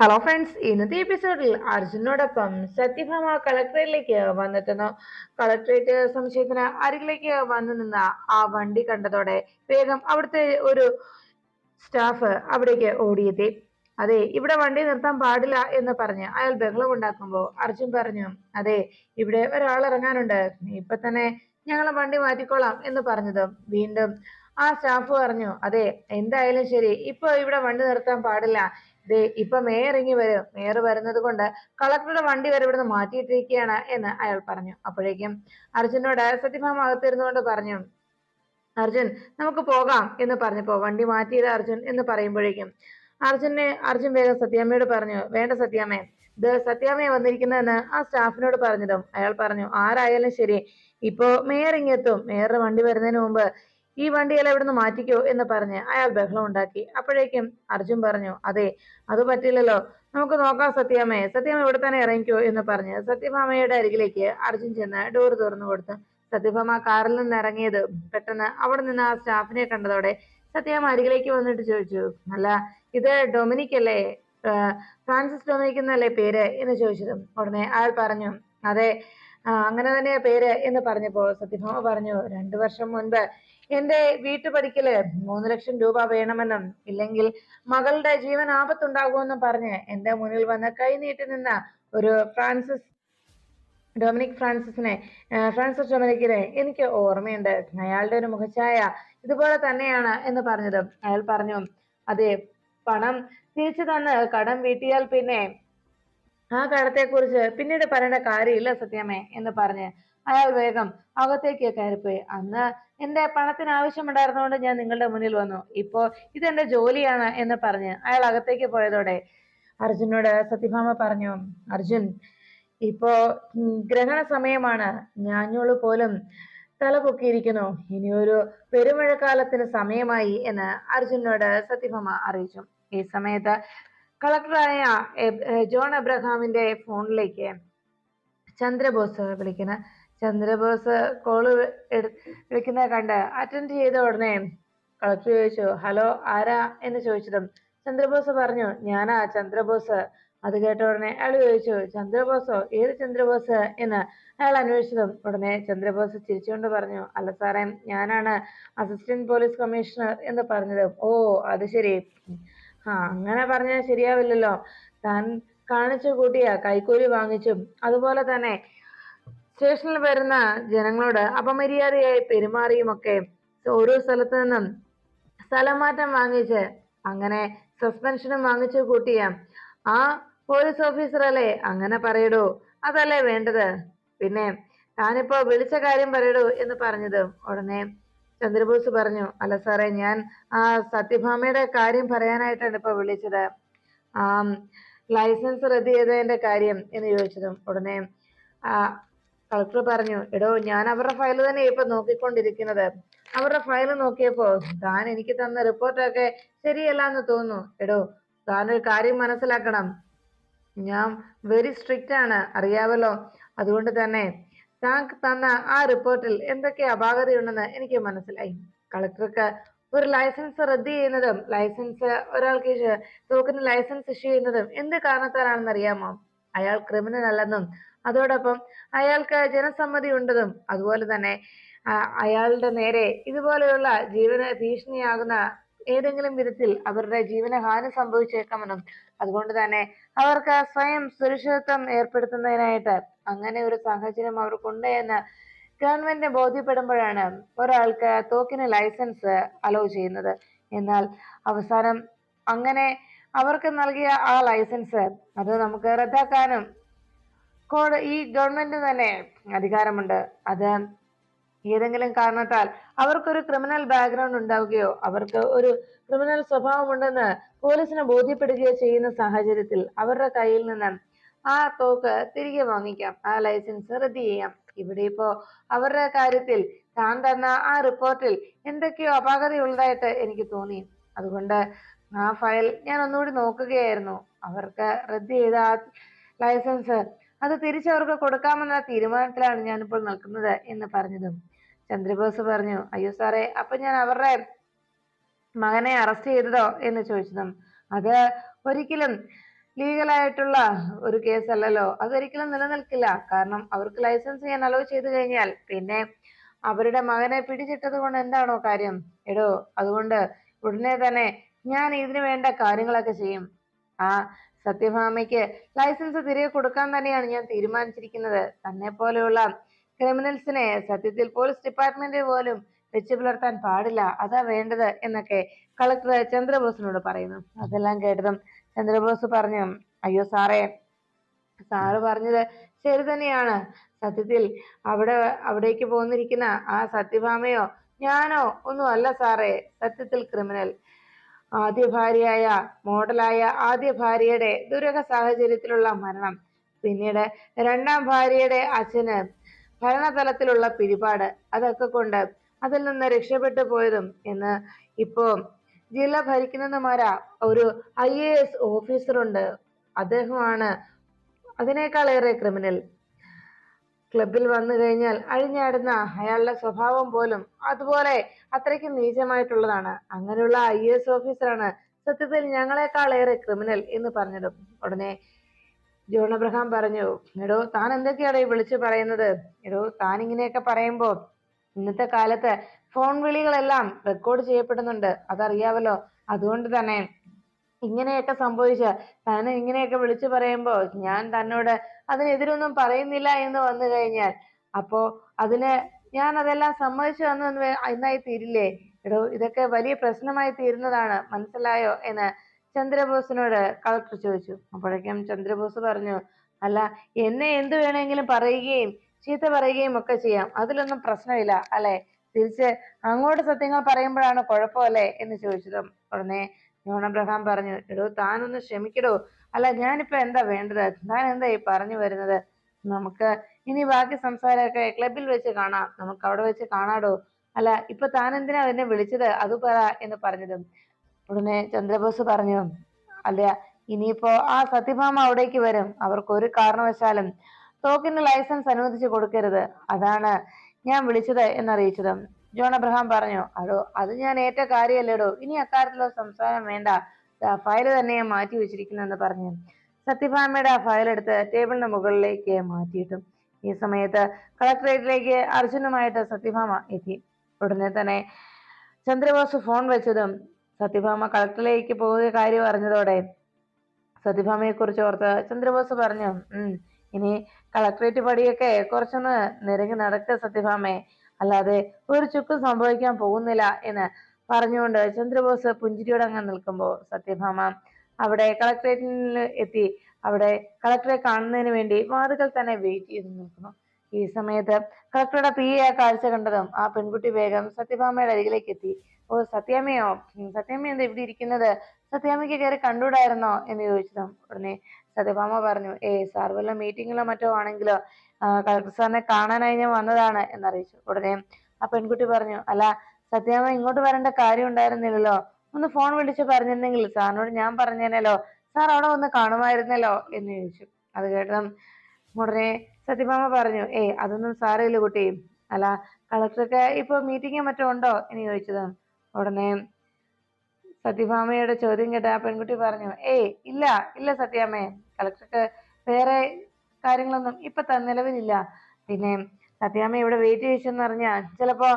Hello friends, ഇന്നത്തെ എപ്പിസോഡിൽ അർജുനോടൊപ്പം Satyabhama കളക്ടറേറ്റിലേക്ക് വന്നെത്തുന്നു. Collectorate സംശയത്തിന് അരികിലേക്ക് വന്നു നിന്ന ആ വണ്ടി കണ്ടതോടെ വേഗം അവിടുത്തെ ഒരു സ്റ്റാഫ് അവിടേക്ക് ഓടിയെത്തി. അതെ, ഇവിടെ വണ്ടി നിർത്താൻ പാടില്ല എന്ന് പറഞ്ഞ് അയാൾ ബഹളം ഉണ്ടാക്കുമ്പോ അർജുൻ പറഞ്ഞു, അതെ, ഇവിടെ ഒരാൾ ഇറങ്ങാനുണ്ട്, ഇപ്പൊ തന്നെ ഞങ്ങൾ വണ്ടി മാറ്റിക്കോളാം എന്ന് പറഞ്ഞതും വീണ്ടും ആ സ്റ്റാഫ് പറഞ്ഞു, അതെ, എന്തായാലും ശരി, ഇപ്പൊ ഇവിടെ വണ്ടി നിർത്താൻ പാടില്ല. ദേ ഇപ്പൊ മേയർ ഇങ്ങി വരും, മേയർ വരുന്നത് കൊണ്ട് കളക്ടറുടെ വണ്ടി വരെ ഇവിടുന്ന് മാറ്റിയിട്ടിരിക്കുകയാണ് എന്ന് അയാൾ പറഞ്ഞു. അപ്പോഴേക്കും അർജുനോട് സത്യഭാമ അകത്തിരുന്നുകൊണ്ട് പറഞ്ഞു, അർജുൻ, നമുക്ക് പോകാം എന്ന് പറഞ്ഞപ്പോ വണ്ടി മാറ്റിയത് അർജുൻ എന്ന് പറയുമ്പോഴേക്കും അർജുൻ വേഗം സത്യാമ്മയോട് പറഞ്ഞു, വേണ്ട സത്യാമ്മേ, ഇത് സത്യാമ്മയെ വന്നിരിക്കുന്നതെന്ന് ആ സ്റ്റാഫിനോട് പറഞ്ഞതും അയാൾ പറഞ്ഞു, ആരായാലും ശരി, ഇപ്പോ മേയർ ഇങ്ങെത്തും, മേയറുടെ വണ്ടി വരുന്നതിന് മുമ്പ് ഈ വണ്ടിയെല്ലാം ഇവിടുന്ന് മാറ്റിക്കോ എന്ന് പറഞ്ഞ് അയാൾ ബഹളം ഉണ്ടാക്കി. അപ്പോഴേക്കും അർജുൻ പറഞ്ഞു, അതെ, അത് പറ്റില്ലല്ലോ, നമുക്ക് നോക്കാം സത്യാമ്മയെ, സത്യാമ്മ ഇവിടെ തന്നെ ഇറങ്ങിക്കോ എന്ന് പറഞ്ഞ് സത്യഭാമയുടെ അരികിലേക്ക് അർജുൻ ചെന്ന് ഡോർ തുറന്നു കൊടുത്തു. സത്യഭാമ കാറിൽ നിന്ന് ഇറങ്ങിയത് പെട്ടെന്ന് അവിടെ നിന്ന് ആ സ്റ്റാഫിനെ കണ്ടതോടെ സത്യഭാമ അരികിലേക്ക് വന്നിട്ട് ചോദിച്ചു, അല്ല, ഇത് ഡൊമിനിക് അല്ലേ, ഫ്രാൻസിസ് ഡൊമിനിക് എന്നല്ലേ പേര് എന്ന് ചോദിച്ചതും ഉടനെ അയാൾ പറഞ്ഞു, അതെ, അങ്ങനെ തന്നെയാ പേര് എന്ന് പറഞ്ഞപ്പോ സത്യഭാമ പറഞ്ഞു, 2 വർഷം മുൻപ് എന്റെ വീട്ടുപടിക്കല് 3 ലക്ഷം രൂപ വേണമെന്നും ഇല്ലെങ്കിൽ മകളുടെ ജീവൻ ആപത്തുണ്ടാകുമെന്നും പറഞ്ഞ് എന്റെ മുന്നിൽ വന്ന് കൈ നീട്ടി നിന്ന ഒരു ഫ്രാൻസിസ് ഡൊമിനിക്കിനെ എനിക്ക് ഓർമ്മയുണ്ട്. അയാളുടെ ഒരു മുഖഛായ ഇതുപോലെ തന്നെയാണ് എന്ന് പറഞ്ഞതും അയാൾ പറഞ്ഞു, അതെ, പണം തിരിച്ചു തന്ന് കടം വീട്ടിയാൽ പിന്നെ ആ കടത്തെക്കുറിച്ച് പിന്നീട് പറയേണ്ട കാര്യമില്ല സത്യമേ എന്ന് പറഞ്ഞ് അയാൾ വേഗം അകത്തേക്ക് കയറിപ്പോയി. അന്ന് എന്റെ പണത്തിന് ആവശ്യമുണ്ടായിരുന്നുകൊണ്ട് ഞാൻ നിങ്ങളുടെ മുന്നിൽ വന്നു, ഇപ്പോ ഇതെന്റെ ജോലിയാണ് എന്ന് പറഞ്ഞ് അയാൾ അകത്തേക്ക് പോയതോടെ അർജുനോട് സത്യഭാമ പറഞ്ഞു, അർജുൻ, ഇപ്പോ ഗ്രഹണ സമയമാണ്, ഞാഞ്ഞോള് പോലും തല പൊക്കിയിരിക്കുന്നു, ഇനിയൊരു പെരുമഴക്കാലത്തിന് സമയമായി എന്ന് അർജുനോട് സത്യഭാമ അറിയിച്ചു. ഈ സമയത്ത് കളക്ടറായ ജോൺ എബ്രഹാമിന്റെ ഫോണിലേക്ക് ചന്ദ്രബോസ് വിളിക്കുന്ന ചന്ദ്രബോസ് കോള് വിളിക്കുന്നത് കണ്ട് അറ്റൻഡ് ചെയ്ത ഉടനെ കളക്ടർ ചോദിച്ചു, ഹലോ, ആരാ എന്ന് ചോദിച്ചതും ചന്ദ്രബോസ് പറഞ്ഞു, ഞാനാ ചന്ദ്രബോസ്. അത് കേട്ട ഉടനെ അയാൾ ചോദിച്ചു, ചന്ദ്രബോസോ, ഏത് ചന്ദ്രബോസ് എന്ന് അയാൾ അന്വേഷിച്ചതും ഉടനെ ചന്ദ്രബോസ് ചിരിച്ചുകൊണ്ട് പറഞ്ഞു, അല്ല സാറേ, ഞാനാണ് അസിസ്റ്റന്റ് പോലീസ് കമ്മീഷണർ എന്ന് പറഞ്ഞത്. ഓ, അത് ശരി, അങ്ങനെ പറഞ്ഞാൽ ശരിയാവില്ലല്ലോ, താൻ കാണിച്ചു കൂട്ടിയ കൈക്കൂലി വാങ്ങിച്ചും അതുപോലെ തന്നെ സ്റ്റേഷനിൽ വരുന്ന ജനങ്ങളോട് അപമര്യാദയായി പെരുമാറിയുമൊക്കെ ഓരോ സ്ഥലത്തു നിന്നും സ്ഥലം മാറ്റം വാങ്ങിച്ച് അങ്ങനെ സസ്പെൻഷനും വാങ്ങിച്ചു കൂട്ടിയ ആ പോലീസ് ഓഫീസർ അല്ലേ അങ്ങനെ പറയടോ, അതല്ലേ വേണ്ടത്, പിന്നെ താനിപ്പോ വിളിച്ച കാര്യം പറയടോ എന്ന് പറഞ്ഞത് ഉടനെ ചന്ദ്രബോസ് പറഞ്ഞു, അല്ല സാറേ, ഞാൻ ആ സത്യഭാമയുടെ കാര്യം പറയാനായിട്ടാണ് ഇപ്പൊ വിളിച്ചത്, ആ ലൈസൻസ് റദ്ദ് ചെയ്തതിന്റെ കാര്യം എന്ന് ചോദിച്ചതും ഉടനെ ആ കളക്ടർ പറഞ്ഞു, എടോ, ഞാൻ അവരുടെ ഫയൽ തന്നെ ഇപ്പൊ നോക്കിക്കൊണ്ടിരിക്കുന്നത്, അവരുടെ ഫയൽ നോക്കിയപ്പോ താൻ എനിക്ക് തന്ന റിപ്പോർട്ടൊക്കെ ശരിയല്ല എന്ന് തോന്നുന്നു. എടോ, താനൊരു കാര്യം മനസ്സിലാക്കണം, ഞാൻ വെരി സ്ട്രിക്റ്റ് ആണ്, അറിയാവല്ലോ, അതുകൊണ്ട് തന്നെ താൻ തന്ന ആ റിപ്പോർട്ടിൽ എന്തൊക്കെ അപാകതയുണ്ടെന്ന് എനിക്ക് മനസ്സിലായി. കളക്ടർക്ക് ഒരു ലൈസൻസ് റദ്ദ് ചെയ്യുന്നതും ഒരാൾക്ക് തോക്കിന് ലൈസൻസ് ഇഷ്യൂ ചെയ്യുന്നതും എന്ത് കാരണത്താലാണെന്ന് അറിയാമോ? അയാൾ ക്രിമിനൽ അല്ലെന്നും അതോടൊപ്പം അയാൾക്ക് ജനസമ്മതി ഉണ്ടെന്നും അതുപോലെ തന്നെ അയാളുടെ നേരെ ഇതുപോലെയുള്ള ജീവന ഭീഷണിയാകുന്ന ഏതെങ്കിലും വിധത്തിൽ അവരുടെ ജീവന ഹാനി സംഭവിച്ചേക്കാമെന്നും അതുകൊണ്ട് തന്നെ അവർക്ക് സ്വയം സുരക്ഷിതത്വം ഏർപ്പെടുത്തുന്നതിനായിട്ട് അങ്ങനെ ഒരു സാഹചര്യം അവർക്കുണ്ട് എന്ന് ഗവൺമെന്റിനെ ബോധ്യപ്പെടുമ്പോഴാണ് ഒരാൾക്ക് തോക്കിന് ലൈസൻസ് അലോ ചെയ്യുന്നത്. എന്നാൽ അവസാനം അങ്ങനെ അവർക്ക് നൽകിയ ആ ലൈസൻസ് അത് നമുക്ക് റദ്ദാക്കാനും ഈ ഗവൺമെന്റിന് തന്നെ അധികാരമുണ്ട്. അത് ഏതെങ്കിലും കാരണത്താൽ അവർക്കൊരു ക്രിമിനൽ ബാക്ക്ഗ്രൗണ്ട് ഉണ്ടാവുകയോ അവർക്ക് ഒരു ക്രിമിനൽ സ്വഭാവമുണ്ടെന്ന് പോലീസിനെ ബോധ്യപ്പെടുകയോ ചെയ്യുന്ന സാഹചര്യത്തിൽ അവരുടെ കയ്യിൽ നിന്ന് ആ തോക്ക് തിരികെ വാങ്ങിക്കാം, ആ ലൈസൻസ് റദ്ദ് ചെയ്യാം. ഇവിടെ ഇപ്പോ അവരുടെ കാര്യത്തിൽ താൻ തന്ന ആ റിപ്പോർട്ടിൽ എന്തൊക്കെയോ അപാകതയുള്ളതായിട്ട് എനിക്ക് തോന്നി. അതുകൊണ്ട് ആ ഫയൽ ഞാൻ ഒന്നുകൂടി നോക്കുകയായിരുന്നു. അവർക്ക് റദ്ദ് ചെയ്ത ആ ലൈസൻസ് അത് തിരിച്ചവർക്ക് കൊടുക്കാമെന്ന തീരുമാനത്തിലാണ് ഞാനിപ്പോൾ നിൽക്കുന്നത് എന്ന് പറഞ്ഞതും ചന്ദ്രബോസ് പറഞ്ഞു, അയ്യോ സാറേ, അപ്പൊ ഞാൻ അവരുടെ മകനെ അറസ്റ്റ് ചെയ്തതോ എന്ന് ചോദിച്ചതും അത് ഒരിക്കലും ലീഗലായിട്ടുള്ള ഒരു കേസല്ലല്ലോ. അതൊരിക്കലും നിലനിൽക്കില്ല. കാരണം അവർക്ക് ലൈസൻസ് ചെയ്യാൻ അലോ ചെയ്തു കഴിഞ്ഞാൽ പിന്നെ അവരുടെ മകനെ പിടിച്ചിട്ടത് കൊണ്ട് എന്താണോ കാര്യം? എടോ, അതുകൊണ്ട് ഉടനെ തന്നെ ഞാൻ ഇതിനു വേണ്ട കാര്യങ്ങളൊക്കെ ചെയ്യും. ആ സത്യഭാമയ്ക്ക് ലൈസൻസ് തിരികെ കൊടുക്കാൻ തന്നെയാണ് ഞാൻ തീരുമാനിച്ചിരിക്കുന്നത്. തന്നെ പോലെയുള്ള ക്രിമിനൽസിനെ സത്യത്തിൽ പോലീസ് ഡിപ്പാർട്ട്മെന്റ് പോലും വെച്ച് പുലർത്താൻ പാടില്ല. അതാ വേണ്ടത് എന്നൊക്കെ കളക്ടർ ചന്ദ്രബോസിനോട് പറയുന്നു. അതെല്ലാം കേട്ടതും ചന്ദ്രബോസ് പറഞ്ഞു, അയ്യോ സാറേ, സാറ് പറഞ്ഞത് ശരി തന്നെയാണ്. സത്യത്തിൽ അവിടേക്ക് പോന്നിരിക്കുന്ന ആ സത്യഭാമയോ ഞാനോ ഒന്നും അല്ല സാറേ സത്യത്തിൽ ക്രിമിനൽ. ആദ്യ ഭാര്യയായ മോഡലായ ആദ്യ ഭാര്യയുടെ ദുരൂഹ സാഹചര്യത്തിലുള്ള മരണം, പിന്നീട് രണ്ടാം ഭാര്യയുടെ അച്ഛന് ഭരണതലത്തിലുള്ള പിടിപാട്, അതൊക്കെ കൊണ്ട് അതിൽ നിന്ന് രക്ഷപ്പെട്ടു പോയതും എന്ന് ഇപ്പോ ജില്ല ഭരിക്കുന്നതുമാരാ ഒരു IAS ഓഫീസറുണ്ട്. അദ്ദേഹമാണ് അതിനേക്കാളേറെ ക്രിമിനൽ. ക്ലബിൽ വന്നു കഴിഞ്ഞാൽ അഴിഞ്ഞാടുന്ന അയാളുടെ സ്വഭാവം പോലും അതുപോലെ അത്രയ്ക്കും നീചമായിട്ടുള്ളതാണ്. അങ്ങനെയുള്ള IAS ഓഫീസറാണ് സത്യത്തിൽ ഞങ്ങളെക്കാളേറെ ക്രിമിനൽ എന്ന് പറഞ്ഞതും ഉടനെ ജോൺ അബ്രഹാം പറഞ്ഞു, എടോ താൻ എന്തൊക്കെയാണോ ഈ വിളിച്ചു പറയുന്നത്? എടോ താൻ ഇങ്ങനെയൊക്കെ പറയുമ്പോ ഇന്നത്തെ കാലത്ത് ഫോൺ വിളികളെല്ലാം റെക്കോർഡ് ചെയ്യപ്പെടുന്നുണ്ട്, അതറിയാവല്ലോ. അതുകൊണ്ട് തന്നെ ഇങ്ങനെയൊക്കെ സംഭവിച്ച താൻ ഇങ്ങനെയൊക്കെ വിളിച്ചു പറയുമ്പോ ഞാൻ തന്നോട് അതിനെതിരൊന്നും പറയുന്നില്ല എന്ന് വന്നു കഴിഞ്ഞാൽ അപ്പോ അതിന് ഞാൻ അതെല്ലാം സമ്മതിച്ചു തന്നു എന്നായി തീരില്ലേ? എടോ, ഇതൊക്കെ വലിയ പ്രശ്നമായി തീരുന്നതാണ്, മനസ്സിലായോ എന്ന് ചന്ദ്രബോസിനോട് കളക്ടർ ചോദിച്ചു. അപ്പോഴേക്കും ചന്ദ്രബോസ് പറഞ്ഞു, അല്ല, എന്നെ എന്ത് വേണമെങ്കിലും പറയുകയും ചീത്ത പറയുകയും ഒക്കെ ചെയ്യാം, അതിലൊന്നും പ്രശ്നമില്ല അല്ലെ? തിരിച്ച് അങ്ങോട്ട് സത്യങ്ങൾ പറയുമ്പോഴാണ് കുഴപ്പമല്ലേ എന്ന് ചോദിച്ചതും ഉടനെ ജോൺ അബ്രഹാം പറഞ്ഞു, എടോ താനൊന്ന് ക്ഷമിക്കടോ. അല്ല, ഞാനിപ്പോ എന്താ വേണ്ടത്? താൻ എന്താ ഈ പറഞ്ഞു വരുന്നത്? നമുക്ക് ഇനി ബാക്കി സംസാരമൊക്കെ ക്ലബിൽ വെച്ച് കാണാം, നമുക്ക് അവിടെ വെച്ച് കാണാടോ. അല്ല, ഇപ്പൊ താൻ എന്തിനാ എന്നെ വിളിച്ചത് അത് പറ എന്ന് പറഞ്ഞതും ഉടനെ ചന്ദ്രബോസ് പറഞ്ഞു, അല്ല, ഇനിയിപ്പോ ആ സത്യഭാമ അവിടേക്ക് വരും, അവർക്ക് ഒരു കാരണവശാലും തോക്കിന്റെ ലൈസൻസ് അനുവദിച്ചു കൊടുക്കരുത്, അതാണ് ഞാൻ വിളിച്ചത് എന്നറിയിച്ചതും ജോൺ അബ്രഹാം പറഞ്ഞു, അതോ അത് ഞാൻ ഏറ്റ കാര്യമല്ലേടോ, ഇനി അക്കാര്യത്തിലുള്ള സംസാരം വേണ്ട, ഫയല് തന്നെ ഞാൻ മാറ്റി വെച്ചിരിക്കുന്നെന്ന് പറഞ്ഞു സത്യഭാമയുടെ ആ ഫയൽ എടുത്ത് ടേബിളിന് മുകളിലേക്ക് മാറ്റിയിട്ടു. ഈ സമയത്ത് കളക്ടറേറ്റിലേക്ക് അർജുനുമായിട്ട് സത്യഭാമ എത്തി. ഉടനെ തന്നെ ചന്ദ്രബോസ് ഫോൺ വെച്ചതും സത്യഭാമ കളക്ടറിലേക്ക് പോയ കാര്യം അറിഞ്ഞതോടെ സത്യഭാമയെ കുറിച്ച് ഓർത്ത് ചന്ദ്രബോസ് പറഞ്ഞു, ഇനി കളക്ടറേറ്റ് പടിയൊക്കെ കുറച്ചൊന്ന് നിരങ്ങി നടക്കുക സത്യഭാമയെ, അല്ലാതെ ഒരു ചുക്കും സംഭവിക്കാൻ പോകുന്നില്ല എന്ന് പറഞ്ഞുകൊണ്ട് ചന്ദ്രബോസ് പുഞ്ചിരിയോടെ അങ്ങ് നിൽക്കുമ്പോൾ സത്യഭാമ അവിടെ കളക്ടറേറ്റിൽ എത്തി. അവിടെ കളക്ടറെ കാണുന്നതിന് വേണ്ടി വാതുക്കൽ തന്നെ വെയിറ്റ് ചെയ്ത് നിൽക്കുന്നു. ഈ സമയത്ത് കളക്ടറുടെ PA ആ കാഴ്ച കണ്ടതും ആ പെൺകുട്ടി വേഗം സത്യഭാമയുടെ അരികിലേക്ക് എത്തി. ഓ സത്യാമ്മയോ, സത്യാമ്മ എന്താ ഇവിടെ ഇരിക്കുന്നത്? സത്യാമ്മയ്ക്ക് കയറി കണ്ടുകൂടായിരുന്നോ എന്ന് ചോദിച്ചതും ഉടനെ സത്യഭാമ പറഞ്ഞു, സാർ വല്ല മീറ്റിങ്ങിലോ മറ്റോ ആണെങ്കിലോ കളക്ടർ സാറിനെ കാണാനായി ഞാൻ വന്നതാണ് എന്നറിയിച്ചു. ഉടനെ ആ പെൺകുട്ടി പറഞ്ഞു, അല്ല സത്യാമ്മ ഇങ്ങോട്ട് വരേണ്ട കാര്യം ഉണ്ടായിരുന്നില്ലല്ലോ, ഒന്ന് ഫോൺ വിളിച്ച് പറഞ്ഞിരുന്നെങ്കിൽ സാറിനോട് ഞാൻ പറഞ്ഞേനല്ലോ, സാർ അവിടെ വന്ന് കാണുമായിരുന്നല്ലോ എന്ന് ചോദിച്ചു. അത് കേട്ടതും ഉടനെ സത്യഭാമ പറഞ്ഞു, അതൊന്നും സാരമില്ല കുട്ടി. അല്ല, കളക്ടർക്ക് ഇപ്പൊ മീറ്റിംഗ് മറ്റോ ഉണ്ടോ എന്ന് ചോദിച്ചതും ഉടനെ സത്യഭാമയുടെ ചോദ്യം കേട്ട ആ പെൺകുട്ടി പറഞ്ഞു, ഇല്ല ഇല്ല സത്യാമ്മേ, കളക്ടർക്ക് വേറെ കാര്യങ്ങളൊന്നും ഇപ്പൊ നിലവിലില്ല. പിന്നെ സത്യാമ്മ ഇവിടെ വെയിറ്റ് ചെയ്യിച്ചെന്ന് അറിഞ്ഞാൽ ചിലപ്പോ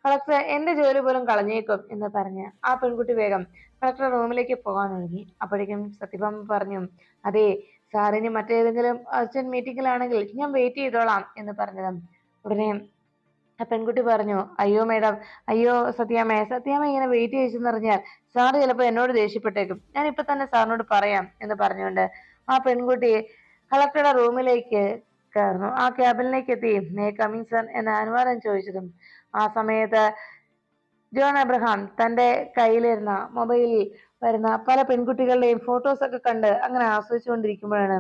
കളക്ടർ എന്റെ ജോലി പോലും കളഞ്ഞേക്കും എന്ന് പറഞ്ഞ് ആ പെൺകുട്ടി വേഗം കളക്ടർ റൂമിലേക്ക് പോകാൻ ഒരുങ്ങി. അപ്പോഴേക്കും സത്യഭാമ പറഞ്ഞു, അതെ സാറിന് മറ്റേതെങ്കിലും അർജന്റ് മീറ്റിംഗിലാണെങ്കിൽ ഞാൻ വെയിറ്റ് ചെയ്തോളാം എന്ന് പറഞ്ഞതും ഉടനെ ആ പെൺകുട്ടി പറഞ്ഞു, അയ്യോ മേഡം, അയ്യോ സത്യാമ്മ, സത്യാമ്മ ഇങ്ങനെ വെയിറ്റ് ചെയ്യിച്ചെന്ന് അറിഞ്ഞാൽ സാറ് ചിലപ്പോ എന്നോട് ദേഷ്യപ്പെട്ടേക്കും, ഞാൻ ഇപ്പൊ തന്നെ സാറിനോട് പറയാം എന്ന് പറഞ്ഞുകൊണ്ട് ആ പെൺകുട്ടി കളക്ടറുടെ റൂമിലേക്ക് കയറുന്നു. ആ ക്യാബിനിലേക്ക് എത്തി മേ കമ്മിങ് സർ എന്ന അനുവാദം ചോദിച്ചതും ആ സമയത്ത് ജോൺ അബ്രഹാം തന്റെ കയ്യിലിരുന്ന മൊബൈലിൽ വരുന്ന പല പെൺകുട്ടികളുടെയും ഫോട്ടോസ് ഒക്കെ കണ്ട് അങ്ങനെ ആസ്വദിച്ചുകൊണ്ടിരിക്കുമ്പോഴാണ്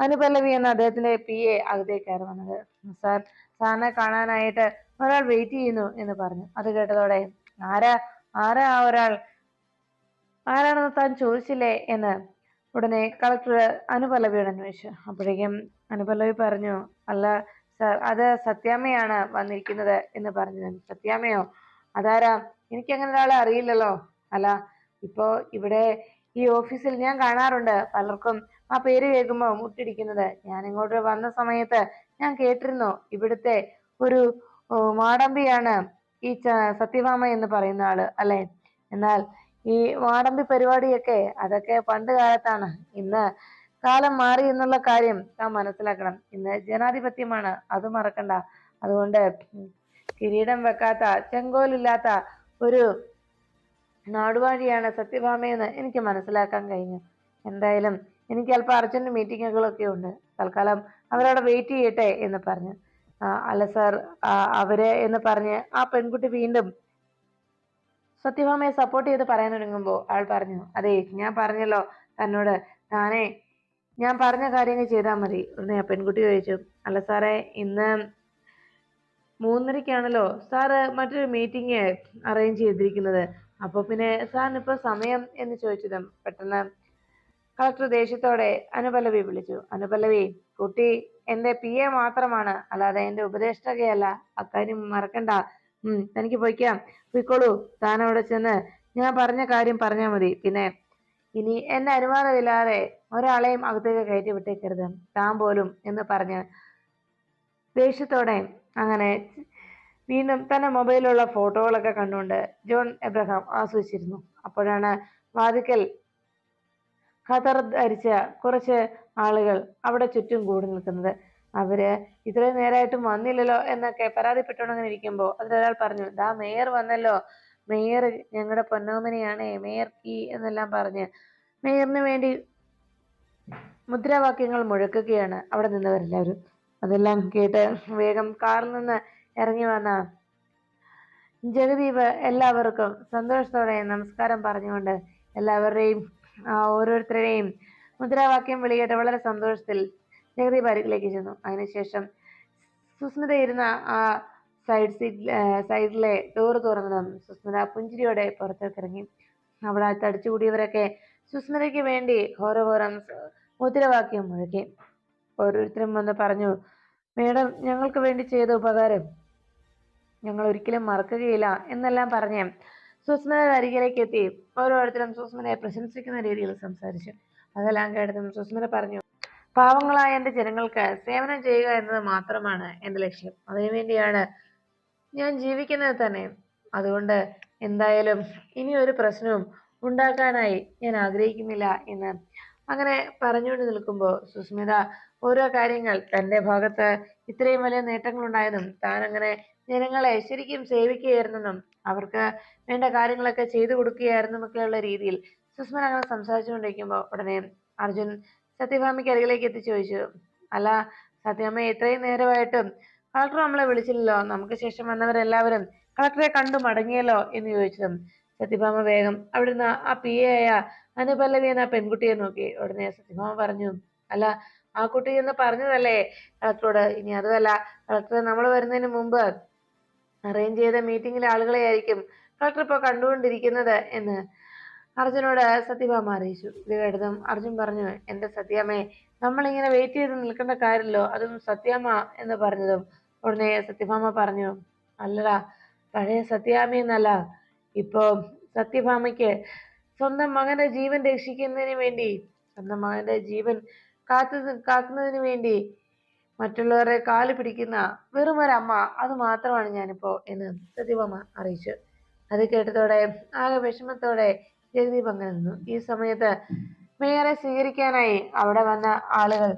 അനുപല്ലവി എന്ന അദ്ദേഹത്തിന്റെ PA അകത്തേക്ക് കയറി വന്നത്. സാർ, സാറിനെ കാണാനായിട്ട് ഒരാൾ വെയിറ്റ് ചെയ്യുന്നു എന്ന് പറഞ്ഞു. അത് കേട്ടതോടെ ആരാ ആരാ ആ ഒരാൾ, ആരാണെന്ന് താൻ ചോദിച്ചില്ലേ എന്ന് ഉടനെ കളക്ടർ അനുപല്ലവിയോട് അന്വേഷിച്ചു. അപ്പോഴേക്കും അനുപല്ലവി പറഞ്ഞു, അല്ല സാർ, അത് സത്യാമ്മയാണ് വന്നിരിക്കുന്നത് എന്ന് പറഞ്ഞു. സത്യാമ്മയോ? അതാരാ? എനിക്ക് അങ്ങനെ ഒരാളെ അറിയില്ലല്ലോ. അല്ല, ഇപ്പോ ഇവിടെ ഈ ഓഫീസിൽ ഞാൻ കാണാറുണ്ട്. പലർക്കും ആ പേര് കേൾക്കുമ്പോൾ മുട്ടിടിക്കുന്നത്. ഞാൻ ഇങ്ങോട്ട് വന്ന സമയത്ത് ഞാൻ കേട്ടിരുന്നു, ഇവിടുത്തെ ഒരു മാടമ്പിയാണ് ഈ സത്യഭാമ എന്ന് പറയുന്ന ആള് അല്ലെ. എന്നാൽ ഈ മാടമ്പി പരിപാടിയൊക്കെ അതൊക്കെ പണ്ട് കാലത്താണ്. ഇന്ന് കാലം മാറി എന്നുള്ള കാര്യം നാം മനസ്സിലാക്കണം. ഇന്ന് ജനാധിപത്യമാണ്, അത് മറക്കണ്ട. അതുകൊണ്ട് കിരീടം വെക്കാത്ത, ചെങ്കോലില്ലാത്ത ഒരു നാടുവാഴിയാണ് സത്യഭാമയെന്ന് എനിക്ക് മനസ്സിലാക്കാൻ കഴിഞ്ഞു. എന്തായാലും എനിക്ക് അല്പം അർജന്റ് മീറ്റിങ്ങുകളൊക്കെ ഉണ്ട്. തൽക്കാലം അവരവിടെ വെയിറ്റ് ചെയ്യട്ടെ എന്ന് പറഞ്ഞു. അല്ല സാർ, അവര് എന്ന് പറഞ്ഞ് ആ പെൺകുട്ടി വീണ്ടും സത്യഭാമയെ സപ്പോർട്ട് ചെയ്ത് പറയാനൊരുങ്ങുമ്പോൾ അയാൾ പറഞ്ഞു, അതെ ഞാൻ പറഞ്ഞല്ലോ തന്നോട്, താനേ ഞാൻ പറഞ്ഞ കാര്യങ്ങൾ ചെയ്താൽ മതി. ഉടനെ ആ പെൺകുട്ടി ചോദിച്ചു, അല്ല സാറേ, ഇന്ന് 3:30ക്കാണല്ലോ സാറ് മറ്റൊരു മീറ്റിംഗ് അറേഞ്ച് ചെയ്തിരിക്കുന്നത്. അപ്പൊ പിന്നെ സാറിന് ഇപ്പൊ സമയം എന്ന് ചോദിച്ചതും പെട്ടെന്ന് കളക്ടർ ദേഷ്യത്തോടെ അനുപല്ലവി വിളിച്ചു. അനുപല്ലവി, കുട്ടി എന്റെ PA മാത്രമാണ്, അല്ലാതെ എന്റെ ഉപദേഷ്ടകയല്ല. അക്കാര്യം മറക്കണ്ട. തനിക്ക് പൊയ്ക്കോളൂ. താൻ അവിടെ ചെന്ന് ഞാൻ പറഞ്ഞ കാര്യം പറഞ്ഞാൽ മതി. പിന്നെ ഇനി എന്റെ അനുവാദമില്ലാതെ ഒരാളെയും അകത്തേക്ക് കയറ്റി വിട്ടേക്കരുത്, താൻ പോലും എന്ന് പറഞ്ഞ് ദേഷ്യത്തോടെ അങ്ങനെ വീണ്ടും തന്റെ മൊബൈലിലുള്ള ഫോട്ടോകളൊക്കെ കണ്ടുകൊണ്ട് ജോൺ എബ്രഹാം ആസ്വദിച്ചിരുന്നു. അപ്പോഴാണ് വാതിക്കൽ ഖദർ ധരിച്ച കുറച്ച് ആളുകൾ അവിടെ ചുറ്റും കൂടി നിൽക്കുന്നത്. അവര് ഇത്രയും നേരമായിട്ടും വന്നില്ലല്ലോ എന്നൊക്കെ പരാതിപ്പെട്ടുകൊണ്ടങ്ങനെ ഇരിക്കുമ്പോൾ അതിലൊരാൾ പറഞ്ഞു, ദാ മേയർ വന്നല്ലോ, മേയർ ഞങ്ങളുടെ പൊന്നോമനയാണേ, മേയർ കീ എന്നെല്ലാം പറഞ്ഞ് മേയറിന് വേണ്ടി മുദ്രാവാക്യങ്ങൾ മുഴക്കുകയാണ് അവിടെ നിന്നവരെല്ലാവരും. അതെല്ലാം കേട്ട് വേഗം കാറിൽ നിന്ന് ഇറങ്ങി വന്ന ജഗദീപ് എല്ലാവർക്കും സന്തോഷത്തോടെ നമസ്കാരം പറഞ്ഞുകൊണ്ട് എല്ലാവരുടെയും ഓരോരുത്തരുടെയും മുദ്രാവാക്യം വിളിയേട്ട് വളരെ സന്തോഷത്തിൽ ജഗദീപ് അരികിലേക്ക് ചെന്നു. അതിനുശേഷം സുസ്മിത ഇരുന്ന ആ സൈഡിലെ ഡോറ് തുറന്നതും സുസ്മിത പുഞ്ചിരിയോടെ പുറത്തേക്ക് ഇറങ്ങി. അവിടെ തടിച്ചുകൂടിയവരൊക്കെ സുസ്മിതയ്ക്ക് വേണ്ടി ഘോരഘോരം മുദ്രാവാക്യം മുഴക്കി. ഓരോരുത്തരും വന്ന് പറഞ്ഞു, മേഡം ഞങ്ങൾക്ക് വേണ്ടി ചെയ്ത ഉപകാരം ഞങ്ങൾ ഒരിക്കലും മറക്കുകയില്ല എന്നെല്ലാം പറഞ്ഞ് സുസ്മിതയുടെ അരികിലേക്ക് എത്തി ഓരോരുത്തരും സുസ്മിതയെ പ്രശംസിക്കുന്ന രീതിയിൽ സംസാരിച്ചു. അതെല്ലാം കേട്ടതും സുസ്മിത പറഞ്ഞു, പാവങ്ങളായ എന്റെ ജനങ്ങൾക്ക് സേവനം ചെയ്യുക എന്നത് മാത്രമാണ് എന്റെ ലക്ഷ്യം. അതിനുവേണ്ടിയാണ് ഞാൻ ജീവിക്കുന്നത് തന്നെ. അതുകൊണ്ട് എന്തായാലും ഇനി ഒരു പ്രശ്നവും ഉണ്ടാക്കാനായി ഞാൻ ആഗ്രഹിക്കുന്നില്ല എന്ന് അങ്ങനെ പറഞ്ഞുകൊണ്ട് നിൽക്കുമ്പോൾ സുസ്മിത ഓരോ കാര്യങ്ങൾ തന്റെ ഭാഗത്ത് ഇത്രയും വലിയ നേട്ടങ്ങൾ ഉണ്ടായതും താൻ അങ്ങനെ ജനങ്ങളെ ശരിക്കും സേവിക്കുകയായിരുന്നെന്നും അവർക്ക് വേണ്ട കാര്യങ്ങളൊക്കെ ചെയ്തു കൊടുക്കുകയായിരുന്നൊക്കെയുള്ള രീതിയിൽ സുസ്മിത അങ്ങനെ സംസാരിച്ചുകൊണ്ടിരിക്കുമ്പോൾ ഉടനെ അർജുൻ സത്യഭാമയ്ക്ക് അരികിലേക്ക് എത്തിച്ചു ചോദിച്ചു, അല്ല സത്യഭാമ, ഇത്രയും നേരമായിട്ടും കളക്ടർ നമ്മളെ വിളിച്ചില്ലല്ലോ, നമുക്ക് ശേഷം വന്നവരെല്ലാവരും കളക്ടറെ കണ്ടു മടങ്ങിയല്ലോ എന്ന് ചോദിച്ചതും സത്യഭാമ വേഗം അവിടുന്ന് ആ PA ആയ അനുപല്ലവി എന്ന പെൺകുട്ടിയെ നോക്കി. ഉടനെ സത്യഭാമ പറഞ്ഞു, അല്ല ആ കുട്ടി എന്ന് പറഞ്ഞതല്ലേ കളക്ടറോട്. ഇനി അതുമല്ല, കളക്ടർ നമ്മൾ വരുന്നതിന് മുമ്പ് അറേഞ്ച് ചെയ്ത മീറ്റിംഗിലെ ആളുകളെ ആയിരിക്കും കളക്ടർ ഇപ്പോൾ കണ്ടുകൊണ്ടിരിക്കുന്നത് എന്ന് അർജുനോട് സത്യഭാമ അറിയിച്ചു. ഇത് കേട്ടതും അർജുൻ പറഞ്ഞു, എന്റെ സത്യാമ്മേ, നമ്മളിങ്ങനെ വെയിറ്റ് ചെയ്ത് നിൽക്കേണ്ട കാര്യമല്ലോ, അതും സത്യാമ്മ എന്ന് പറഞ്ഞതും ഉടനെ സത്യഭാമ പറഞ്ഞു, അല്ലടാ, പഴയ സത്യാമ്മയെന്നല്ല, ഇപ്പോ സത്യഭാമയ്ക്ക് സ്വന്തം മകന്റെ ജീവൻ രക്ഷിക്കുന്നതിന് വേണ്ടി, സ്വന്തം മകന്റെ ജീവൻ കാക്കുന്നതിന് വേണ്ടി മറ്റുള്ളവരെ കാല് പിടിക്കുന്ന വെറുമൊരമ്മ, അത് മാത്രമാണ് ഞാനിപ്പോ എന്ന് സത്യഭാമ അറിയിച്ചു. അത് കേട്ടതോടെ ആകെ വിഷമത്തോടെ ജഗദീപ് അങ്ങനെ നിന്നു. ഈ സമയത്ത് മേയറെ സ്വീകരിക്കാനായി അവിടെ വന്ന ആളുകൾ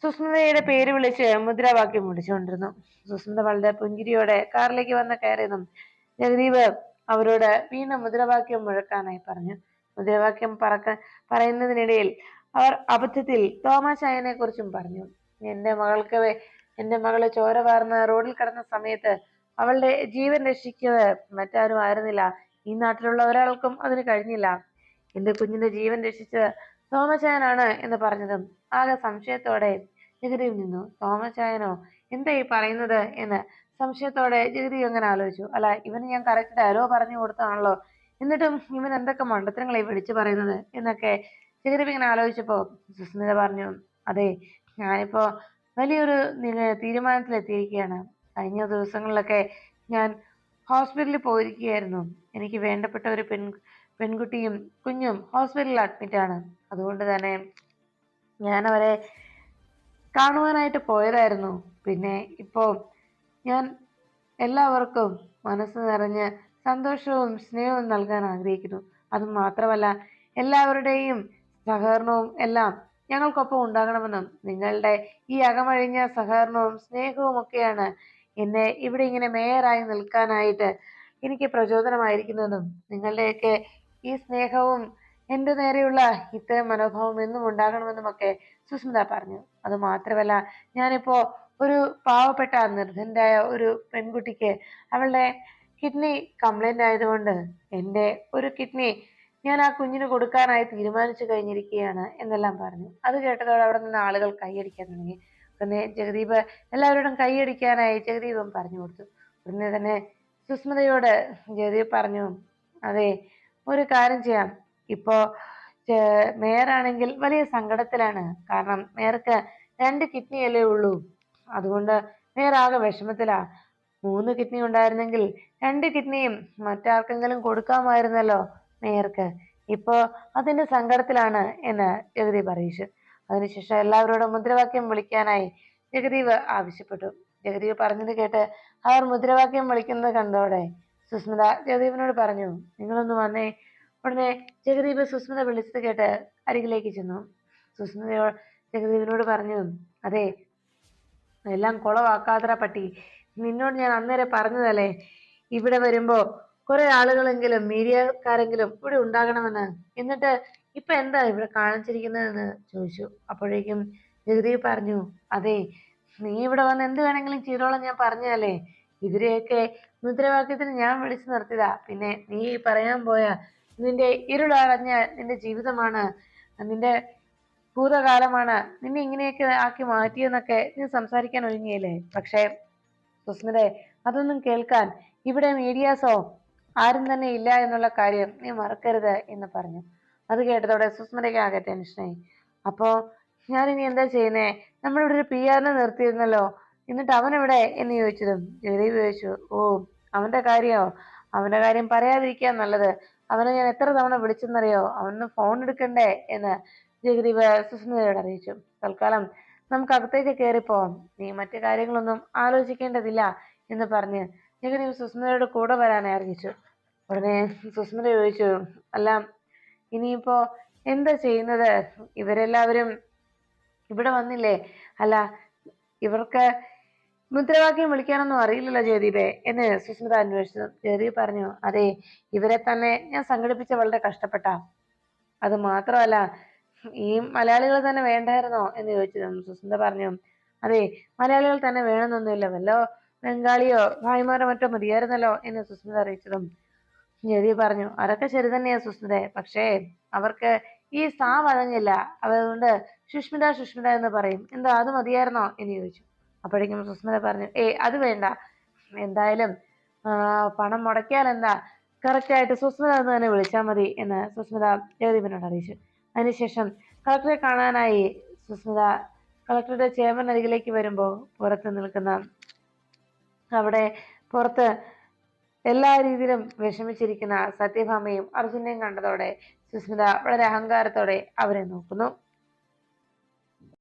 സുസ്മിതയുടെ പേര് വിളിച്ച് മുദ്രാവാക്യം വിളിച്ചുകൊണ്ടിരുന്നു. സുസ്മിത വളരെ പുഞ്ചിരിയോടെ കാറിലേക്ക് വന്ന് കയറിയതും ജഗദീപ് അവരോട് വീണ്ടും മുദ്രാവാക്യം മുഴക്കാനായി പറഞ്ഞു. മുദ്രാവാക്യം പറയുന്നതിനിടയിൽ അവർ അബദ്ധത്തിൽ തോമാചായനെ കുറിച്ചും പറഞ്ഞു. എന്റെ മകള് ചോര വാർന്ന് റോഡിൽ കിടന്ന സമയത്ത് അവളുടെ ജീവൻ രക്ഷിച്ചത് മറ്റാരും ആയിരുന്നില്ല. ഈ നാട്ടിലുള്ള ഒരാൾക്കും അതിന് കഴിഞ്ഞില്ല. എന്റെ കുഞ്ഞിന്റെ ജീവൻ രക്ഷിച്ചത് തോമച്ചായനാണ് എന്ന് പറഞ്ഞതും ആകെ സംശയത്തോടെ ജഗദീപ് നിന്നു. തോമച്ചായനോ, എന്താ ഈ പറയുന്നത് എന്ന് സംശയത്തോടെ ജഗദീപ് അങ്ങനെ ആലോചിച്ചു. അല്ല, ഇവന് ഞാൻ കറക്റ്റ് ഡയലോഗ് പറഞ്ഞു കൊടുത്താണല്ലോ, എന്നിട്ടും ഇവൻ എന്തൊക്കെ മണ്ടത്തരങ്ങളെ വിളിച്ചു പറയുന്നത് എന്നൊക്കെ ജഗദീപ് ഇങ്ങനെ ആലോചിച്ചപ്പോ സുസ്മിത പറഞ്ഞു, അതെ, ഞാനിപ്പോ വലിയൊരു തീരുമാനത്തിലെത്തിയിരിക്കുകയാണ്. കഴിഞ്ഞ ദിവസങ്ങളിലൊക്കെ ഞാൻ ഹോസ്പിറ്റലിൽ പോയിരിക്കുകയായിരുന്നു. എനിക്ക് വേണ്ടപ്പെട്ട ഒരു പെൺകുട്ടിയും കുഞ്ഞും ഹോസ്പിറ്റലിൽ അഡ്മിറ്റാണ്. അതുകൊണ്ട് തന്നെ ഞാൻ അവരെ കാണുവാനായിട്ട് പോയതായിരുന്നു. പിന്നെ ഇപ്പോ ഞാൻ എല്ലാവർക്കും മനസ്സ് നിറഞ്ഞ് സന്തോഷവും സ്നേഹവും നൽകാൻ ആഗ്രഹിക്കുന്നു. അതുമാത്രമല്ല, എല്ലാവരുടെയും സഹകരണവും എല്ലാം ഞങ്ങൾക്കൊപ്പം ഉണ്ടാകണമെന്നും നിങ്ങളുടെ ഈ അകമഴിഞ്ഞ സഹകരണവും സ്നേഹവും ഒക്കെയാണ് എന്നെ ഇവിടെ ഇങ്ങനെ മേയറായി നിൽക്കാനായിട്ട് എനിക്ക് പ്രചോദനമായിരിക്കുന്നതെന്നും നിങ്ങളുടെയൊക്കെ ഈ സ്നേഹവും എൻ്റെ നേരെയുള്ള ഇത്തരം മനോഭാവം എന്നും ഉണ്ടാകണമെന്നുമൊക്കെ സുസ്മിത പറഞ്ഞു. അത് മാത്രമല്ല, ഞാനിപ്പോ ഒരു പാവപ്പെട്ട നിർധനരായ ഒരു പെൺകുട്ടിക്ക് അവളുടെ കിഡ്നി കംപ്ലൈന്റ് ആയതുകൊണ്ട് എൻ്റെ ഒരു കിഡ്നി ഞാൻ ആ കുഞ്ഞിന് കൊടുക്കാനായി തീരുമാനിച്ചു കഴിഞ്ഞിരിക്കുകയാണ് എന്നെല്ലാം പറഞ്ഞു. അത് കേട്ടതോടെ അവിടെ നിന്ന് ആളുകൾ കൈയടിക്കാൻ തുടങ്ങി. ഉടനെ ജഗദീപ് എല്ലാവരോടും കൈയടിക്കാനായി ജഗദീപും പറഞ്ഞു കൊടുത്തു. ഉടനെ തന്നെ സുസ്മിതയോട് ജഗദീപ് പറഞ്ഞു, അതെ, ഒരു കാര്യം ചെയ്യാം. ഇപ്പോ മേയറാണെങ്കിൽ വലിയ സങ്കടത്തിലാണ്. കാരണം മേയർക്ക് 2 കിഡ്നിയല്ലേ ഉള്ളൂ. അതുകൊണ്ട് മേയർ ആകെ വിഷമത്തിലാ. 3 കിഡ്നി ഉണ്ടായിരുന്നെങ്കിൽ 2 കിഡ്നിയും മറ്റാർക്കെങ്കിലും കൊടുക്കാമായിരുന്നല്ലോ മേയർക്ക്. ഇപ്പോ അതിന്റെ സങ്കടത്തിലാണ് എന്ന് ജഗദീപ് അറിയിച്ചു. അതിനുശേഷം എല്ലാവരോടും മുദ്രാവാക്യം വിളിക്കാനായി ജഗദീപ് ആവശ്യപ്പെട്ടു. ജഗദീപ് പറഞ്ഞത് കേട്ട് അവർ മുദ്രാവാക്യം വിളിക്കുന്നത് കണ്ടോടെ സുസ്മിത ജഗദീപിനോട് പറഞ്ഞു, നിങ്ങളൊന്ന് വന്നേ. ഉടനെ ജഗദീപ് സുസ്മിത വിളിച്ചത് കേട്ട് അരികിലേക്ക് ചെന്നു. സുസ്മിതയോ ജഗദീപിനോട് പറഞ്ഞു, അതെ, എല്ലാം കുളവാക്കാത്ര പട്ടി. നിന്നോട് ഞാൻ അന്നേരം പറഞ്ഞതല്ലേ ഇവിടെ വരുമ്പോ കുറെ ആളുകളെങ്കിലും മീഡിയക്കാരെങ്കിലും ഇവിടെ ഉണ്ടാകണമെന്ന്. എന്നിട്ട് ഇപ്പൊ എന്താ ഇവിടെ കാണിച്ചിരിക്കുന്നതെന്ന് ചോദിച്ചു. അപ്പോഴേക്കും ജഗദീപ് പറഞ്ഞു, അതെ, നീ ഇവിടെ വന്ന് എന്ത് വേണമെങ്കിലും ചെയ്തോളാം, ഞാൻ പറഞ്ഞതല്ലേ. ഇവരെയൊക്കെ മുദ്രാവാക്യത്തിന് ഞാൻ വിളിച്ചു നിർത്തിയതാ. പിന്നെ നീ പറയാൻ പോയ നിന്റെ ഇരുളടഞ്ഞ നിന്റെ ജീവിതമാണ്, നിന്റെ ഭൂതകാലമാണ് നിന്നെ ഇങ്ങനെയൊക്കെ ആക്കി മാറ്റിയെന്നൊക്കെ നീ സംസാരിക്കാൻ ഒരുങ്ങിയല്ലേ. പക്ഷേ സുസ്മിതെ, അതൊന്നും കേൾക്കാൻ ഇവിടെ മീഡിയാസോ ആരും തന്നെ ഇല്ല എന്നുള്ള കാര്യം നീ മറക്കരുത് എന്ന് പറഞ്ഞു. അത് കേട്ടതോടെ സുസ്മിതയ്ക്ക് ആകെ ടെൻഷനായി. അപ്പോ ഞാനിനി എന്താ ചെയ്യുന്നേ? നമ്മളിവിടെ ഒരു PR-നെ നിർത്തിയിരുന്നല്ലോ, എന്നിട്ട് അവനെവിടെ എന്ന് ചോദിച്ചതും ജഗദീപ് ചോദിച്ചു, ഓ, അവന്റെ കാര്യം പറയാതിരിക്കാൻ നല്ലത്. അവനെ ഞാൻ എത്ര തവണ വിളിച്ചെന്നറിയോ? അവന് ഫോൺ എടുക്കണ്ടേ എന്ന് ജഗദീപ് സുസ്മിതയോട് അറിയിച്ചു. തൽക്കാലം നമുക്ക് അകത്തേക്ക് കയറിപ്പോവാം, നീ മറ്റു കാര്യങ്ങളൊന്നും ആലോചിക്കേണ്ടതില്ല എന്ന് പറഞ്ഞ് ജഗദീപ് സുസ്മിതയോട് കൂടെ വരാനായി അറിയിച്ചു. ഉടനെ സുസ്മിത ചോദിച്ചു, അല്ല, ഇനിയിപ്പോ എന്താ ചെയ്യുന്നത്? ഇവരെല്ലാവരും ഇവിടെ വന്നില്ലേ? അല്ല, ഇവർക്ക് മുദ്രാവാക്യം വിളിക്കാനൊന്നും അറിയില്ലല്ലോ ജയദീപേ എന്ന് സുസ്മിത അന്വേഷിച്ചു. ജയദീപ് പറഞ്ഞു, അതെ, ഇവരെ തന്നെ ഞാൻ സംഘടിപ്പിച്ച വളരെ കഷ്ടപ്പെട്ട. അത് മാത്രമല്ല, ഈ മലയാളികൾ തന്നെ വേണ്ടായിരുന്നോ എന്ന് ചോദിച്ചതും സുസ്മിത പറഞ്ഞു, അതെ, മലയാളികൾ തന്നെ വേണമെന്നൊന്നുമില്ല, വല്ലോ ബംഗാളിയോ ഭായിമാരോ മറ്റോ മതിയായിരുന്നല്ലോ എന്ന് സുസ്മിത അറിയിച്ചതും ജയദീപ് പറഞ്ഞു, അതൊക്കെ ശരി തന്നെയാ സുസ്മിതെ, പക്ഷേ അവർക്ക് ഈ സാ വഴങ്ങില്ല. അതുകൊണ്ട് സുഷ്മിത സുഷ്മിത എന്ന് പറയും. എന്താ അത് മതിയായിരുന്നോ എന്ന് ചോദിച്ചു. അപ്പോഴേക്കും സുസ്മിത പറഞ്ഞു, അത് വേണ്ട. എന്തായാലും പണം മുടക്കിയാൽ എന്താ, കറക്റ്റായിട്ട് സുസ്മിത എന്ന് തന്നെ വിളിച്ചാൽ മതി എന്ന് സുസ്മിത ജയദീപിനോട് അറിയിച്ചു. അതിനുശേഷം കളക്ടറെ കാണാനായി സുസ്മിത കളക്ടറുടെ ചേംബറിനരികിലേക്ക് വരുമ്പോൾ പുറത്ത് നിൽക്കുന്ന അവിടെ പുറത്ത് എല്ലാ രീതിയിലും വിഷമിച്ചിരിക്കുന്ന സത്യഭാമയും അർജുനെയും കണ്ടതോടെ സുസ്മിത വളരെ അഹങ്കാരത്തോടെ അവരെ നോക്കുന്നു.